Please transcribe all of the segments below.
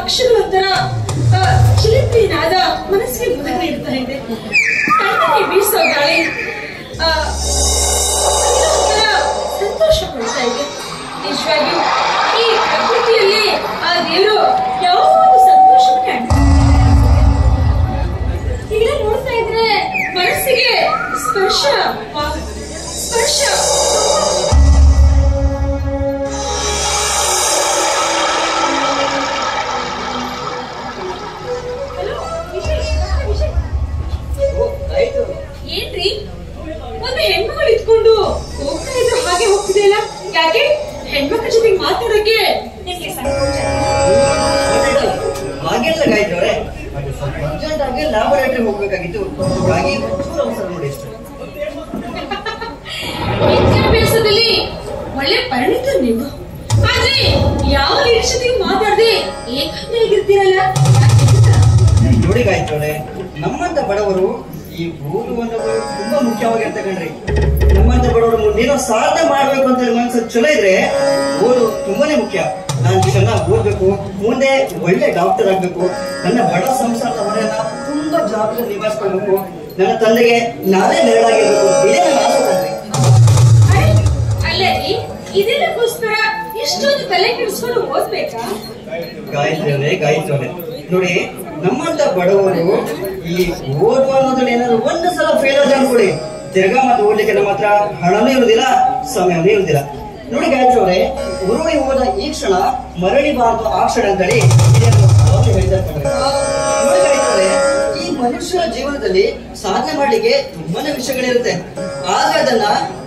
ಪಕ್ಷಿಗಳ ತರ ಚಿಲಿಪಿನಾದ ಮನಸ್ಸಿಗೆ ಮುದ ನೀಡ್ತಾ ಇದೆ. ಕಣ್ಣಿಗೆ ಬೀಸೋ ಗಾಳಿ ಸಂತೋಷ ಕೊಡ್ತಾ ಇದೆ. ನಿಜವಾಗಿಯೂ ಈ ಪ್ರಕೃತಿಯಲ್ಲಿ ಆ ದೇವರು ಯಾವ ಒಂದು ಸಂತೋಷವನ್ನೇ ಈಗ ನೋಡ್ತಾ ಇದ್ರೆ ಮನಸ್ಸಿಗೆ ಸ್ಪರ್ಶ ಸ್ಪರ್ಶ. ಏನ್ರಿ ಒಂದು ಹೆಣ್ಮಗಳು ಇಟ್ಕೊಂಡು ಹೋಗ್ತಾ ಇದ್ರು ಹಾಗೆ ಹೋಗ್ತಿದೆಯಲ್ಲ, ಯಾಕೆ? ಹೆಣ್ಮಕ್ಳ ಜೊತೆಗೆ ಮಾತಾಡೋಕೆ ನಿಮ್ಗೆ ಸಂಕೋಚ? ಹಾಗೆಲ್ಲ ಗಾಯತ್ರವ್ರೆ, ಅರ್ಜೆಂಟ್ ಆಗಿ ಲ್ಯಾಬೊರೇಟರಿ ಹೋಗ್ಬೇಕಾಗಿತ್ತು. ಹಾಗಾಗಿ ಅವಸರ ನೋಡಿ. ವಿದ್ಯಾಭ್ಯಾಸದಲ್ಲಿ ಒಳ್ಳೆ ಪರಿಣಿತ ನೀವು, ಆದ್ರೆ ಯಾವ ಲೇಡಿ ಜೊತೆಗೆ ಮಾತಾಡದೆ ಏಕಾಂಗಿಯಾಗಿರ್ತೀರಲ್ಲ? ನೋಡಿ ಗಾಯತ್ರವ್ರೆ, ನಮ್ಮಂತ ಬಡವರು ಈ ಓದು ಅನ್ನೋದು ತುಂಬಾ ಮುಖ್ಯವಾಗಿರ್ತಕ್ಕಂಡ್ರಿ. ನಮ್ಮಂತ ಬಡವರು ಮುಂದೇನೋ ಸಾಧನೆ ಮಾಡ್ಬೇಕು ಅಂತ ಮನಸ್ಸು ಚಲೋ ಇದ್ರೆ ಓದು ತುಂಬಾನೇ ಮುಖ್ಯ. ನಾನು ಚೆನ್ನಾಗಿ ಓದ್ಬೇಕು, ಮುಂದೆ ಒಳ್ಳೆ ಡಾಕ್ಟರ್ ಆಗ್ಬೇಕು, ನನ್ನ ಬಡ ಸಂಸಾರದ ಹೊರೆಯನ್ನ ತುಂಬಾ ಜವಾಬ್ದಾರಿ ನಿಭಾಯಿಸ್ಕೊಳ್ಬೇಕು, ನನ್ನ ತಂದೆಗೆ ನಾನೇ ನೆರಳಾಗಿರ್ಬೇಕು, ಇದೇ ನನ್ನ ಆಸೆ ತಂದ್ರಿ. ಅಲ್ಲರಿ, ಇದಕ್ಕೋಸ್ಕರ ಇಷ್ಟೊಂದು ತಲೆ ಕೆಡಿಸ್ಕೊಂಡು ಓದ್ಬೇಕಾ? ಗಾಯತ್ರವ್ರೆ ನೋಡಿ, ನಮ್ಮಂತ ಬಡವರು ಈ ಓದುವ ಅನ್ನೋದ್ರಲ್ಲಿ ಏನಾದ್ರು ಒಂದು ಸಲ ಫೇಲ್ ಆದ ಅನ್ಕೊಡಿ, ತಿರ್ಗಾ ಮತ್ತೆ ಓದ್ಲಿಕ್ಕೆ ನಮ್ಮ ಹತ್ರ ಹಣನೂ ಇರುದಿಲ್ಲ, ಸಮಯನೂ ಇರುದಿಲ್ಲ. ನೋಡಿ ಗಾಯತ್ರವ್ರೆ, ಉರುಳಿ ಹೋದ ಈ ಕ್ಷಣ ಮರಳಿಬಾರದು ಆ ಕ್ಷಣ ಅಂತೇಳಿ ಹೇಳಿದ್ದಾರೆ. ನೋಡಿ ಗಾಯತ್ರವ್ರೆ, ಈ ಮನುಷ್ಯನ ಜೀವನದಲ್ಲಿ ಸಾಧನೆ ಮಾಡ್ಲಿಕ್ಕೆ ತುಂಬಾನೇ ವಿಷಯಗಳಿರುತ್ತೆ. ಆದ್ರೆ ಅದನ್ನ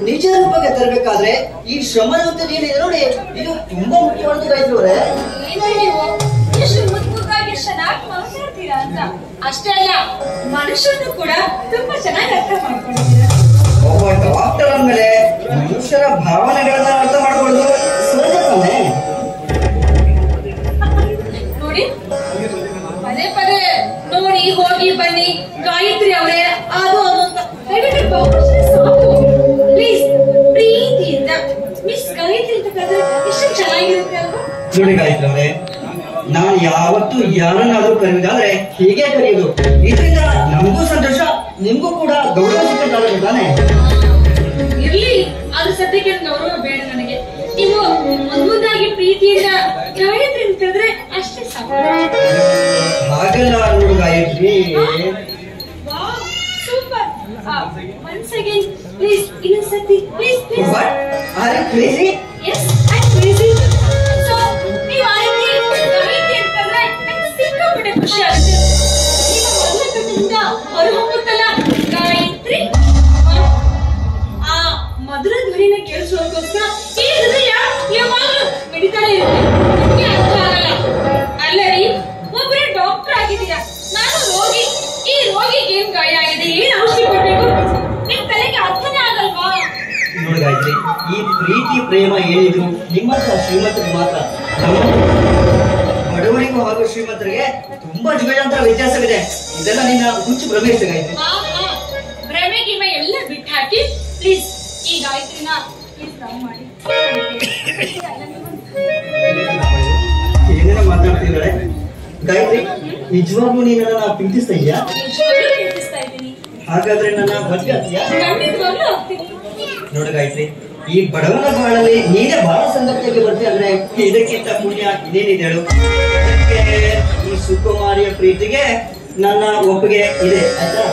ನಿಜ ರೂಪಕ್ಕೆ ತರಬೇಕಾದ್ರೆ ಈ ಶ್ರಮ ಅಂತ ಏನಿದೆ ನೋಡಿ, ಇದು ತುಂಬಾ ಮುಖ್ಯವಾದ ಗಾಯತ್ರವ್ರೆ. ಚೆನ್ನಾಗಿ ಮಾತಾಡ್ತೀರಾ ಅಂತ ಅಷ್ಟೇ ಅಲ್ಲ, ಮನುಷ್ಯನು ಕೂಡ ತುಂಬಾ ಚೆನ್ನಾಗಿ ಅರ್ಥ ಮಾಡ್ಕೊಂಡಿದ್ದೀರಾ. ಒಬ್ಬ ಡಾಕ್ಟರ್ ಅಂದ್ಮೇಲೆ ಮನುಷ್ಯರ ಭಾವನೆಗಳನ್ನ ಅರ್ಥ ಮಾಡ್ಕೊಳ್ಳೋದು ಸಹಜ ತಾನೆ. ನೋಡಿ, ಪದೇ ಪದೇ ನೋಡಿ ಹೋಗಿ ಬನ್ನಿ ಗಾಯತ್ರಿ ಅವರೇ ಅದು ಅಂತ ಸಾಕು. ಪ್ಲೀಸ್ ಪ್ರೀತಿಯಿಂದ ಮಿಸ್ ಗಾಯತ್ರಿ ಅಂತ ಕರೆದ್ರೆ ಎಷ್ಟು ಚೆನ್ನಾಗಿರುತ್ತೆ ಅಲ್ವಾ? ನೋಡಿ ಗಾಯತ್ರಿ ಅವರೇ, ನಾನು ಯಾವತ್ತೂ ಯಾರನ್ನಾದ್ರೂ ಕರೆಯುವುದಾದ್ರೆ ಹೀಗೆ ಕರೆಯುವುದು. ಇದರಿಂದ ನಮಗೂ ಸಂತೋಷ, ನಿಮ್ಗೂ ಕೂಡ ಗೌರವ ಸಿಕ್ಕಂತಾಗುತ್ತೆ ತಾನೆ. ಇರ್ಲಿ, ಅದು ಸದ್ಯಕ್ಕೆ ಗೌರವ ಬೇಡ ನನಗೆ. ನೀವು ಮುಂದಾಗಿ ಪ್ರೀತಿಯಿಂದ ಗಾಯತ್ರಿ ಅಂತ ಹೇಳಿದ್ರೆ ಅಷ್ಟೇ ಸಾಕು. ಹಾಗೆಲ್ಲ ನೋಡು Gayatri. Super. Once again please, ಇನ್ನೊಂದ್ಸತಿ please please. Are you crazy? Yes, I am crazy. So ನೀವು ಆ ರೀತಿ ಗಾಯತ್ರಿ ಅಂತಂದ್ರೆ ನಂಗೆ ಸಿಕ್ಕಾಪಟ್ಟೆ ಖುಷಿ ಆಗುತ್ತೆ. ನೀವು ಮೊದಲ ಕಣ್ಣಿಂದ ಹೊರಹೊಮ್ಮುತ್ತಲ್ಲ ಗಾಯತ್ರಿ, ಆ ಮಧುರ ಧ್ವನಿನ ಕೇಳಿಸೋದಕ್ಕೋಸ್ಕರ ಈ ಹೃದಯ ಯಾವಾಗಲೂ ಮಿಡಿತಾನೆ ಇರುತ್ತೆ. ನಿಮ್ಗೆ ಅರ್ಥ ಆಗಲ್ಲ ಅಲ್ಲರಿ, ಒಬ್ಬರೇ ಡಾಕ್ಟರ್ ಆಗಿದ್ದೀರಾ, ನಾನು ರೋಗಿ. ಈ ರೋಗಿಗೆ ಏನ್ ಗಾಯ ಆಗಿದೆ, ಏನ್ ಔಷಧಿ ಕೊಡ್ಬೇಕು, ನಿಮ್ ತಲೆಗೆ ಅರ್ಥನೇ ಆಗಲ್ವಾ? ನೋಡಿ ಗಾಯತ್ರಿ, ಈ ಪ್ರೀತಿ ಪ್ರೇಮ ಏನಿದ್ರು ನಿಮ್ಮಂತ ಶ್ರೀಮಂತರಿಗೆ ಮಾತ್ರ. ಬಡವರಿಗೂ ಹಾಗೂ ಶ್ರೀಮಂತರಿಗೆ ತುಂಬಾ ಜಗಜಾಂತರ ವ್ಯತ್ಯಾಸವಿದೆ. ಇದೆಲ್ಲ ನಿನ್ನ ಹುಚ್ಚು ಭ್ರಮೆ ಎಷ್ಟು ಗಾಯತ್ರಿ? ಭ್ರಮೆ ಗಿಮೆ ಎಲ್ಲ ಬಿಟ್ಟು ಹಾಕಿ ಪ್ಲೀಸ್ ಈ ಗಾಯತ್ರಿನ ಪ್ಲೀಸ್ ಲವ್ ಮಾಡಿ. ಏನೇನೋ ಮಾತಾಡ್ತಿದ್ದಾಳೆ ಗಾಯತ್ರಿ. ನಿಜವಾಗ್ಲೂ ನೀನು ನನ್ನ ಪ್ರೀತಿಸ್ತಾ ಇದೆಯಾ? ನಿಜವಾಗ್ಲೂ ಪ್ರೀತಿಸ್ತಾ ಇದ್ದೀನಿ. ಹಾಗಾದ್ರೆ ನನ್ನ ಮದ್ವೆ ಆಗ್ತೀಯಾ? ಖಂಡಿತವಾಗ್ಲೂ ಆಗ್ತೀನಿ. ನೋಡು ಗಾಯತ್ರಿ, ಈ ಬಡವನ ಬಾಳಲ್ಲಿ ನೀನೇ ಬಹಳ ಸಂಗತಿಯಾಗಿ ಬರ್ತೀಯ ಅಂದ್ರೆ ಇದಕ್ಕಿಂತ ಪುಣ್ಯ ಇದೇನಿದೆ ಹೇಳು? ಈ ಸುಕುಮಾರಿಯ ಪ್ರೀತಿಗೆ ನನ್ನ ಒಪ್ಪಿಗೆ ಇದೆ, ಆಯ್ತಾ?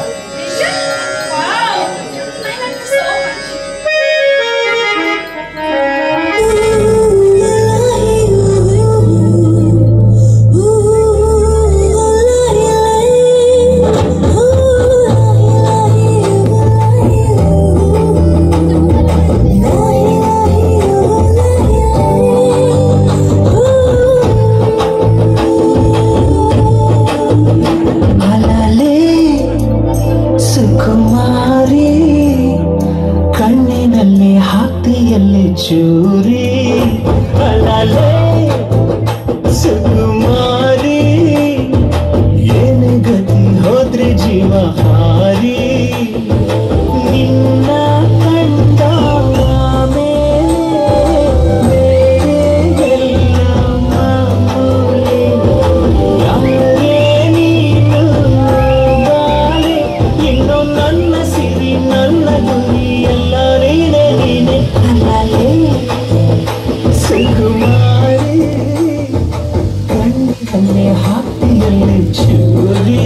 ಚೂರಿ ಅಲಲೆ ಸುಕುಮಾರಿ, ಏನೇ ಗತಿ ಹೋದ್ರೆ ಜೀವ ಹಾರಿ, ನಿನ್ನ ಕಂಡ ಮೇಲೆ ಎಲ್ಲ ಮಾಮೂಲಿ. ಅಲ್ಲೇ ಸುಕುಮಾರಿ ಕಣ್ಣೆ ಹಾಕ್ತಿಯಲ್ಲಿ ಚೂರಿ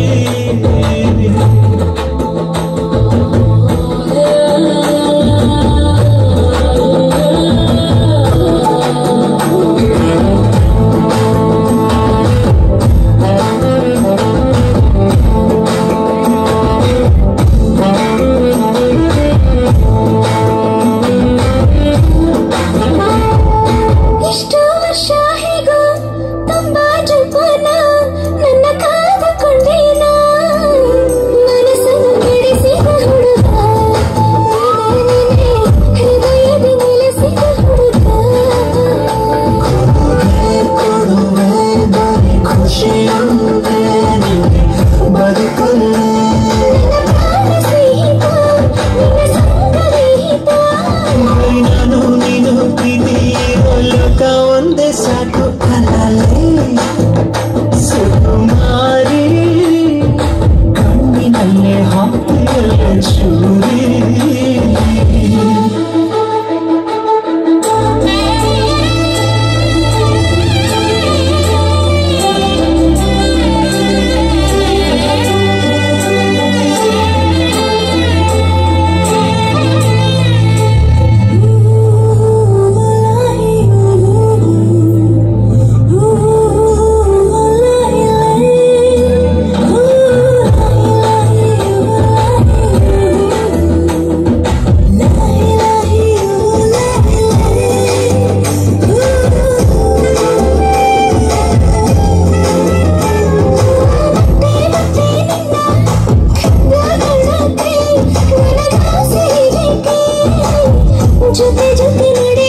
ಜೊತೆ ಜೊತೆ ನಡೆ